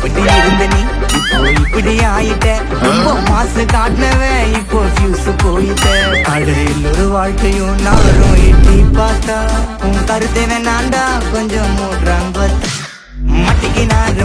அப்படி இருந்த நீ இப்போ இப்படி ஆயிட்ட. ரொம்ப மாசு காட்டினவன் இப்போ ஃபியூஸ் போயிட்ட. அடையில் ஒரு வாழ்க்கையும் நாளும் எட்டி பார்த்தா உன் கருத்தை வேணாண்டா கொஞ்சம் மூடுறாங்க. மட்டிக்கு நாறு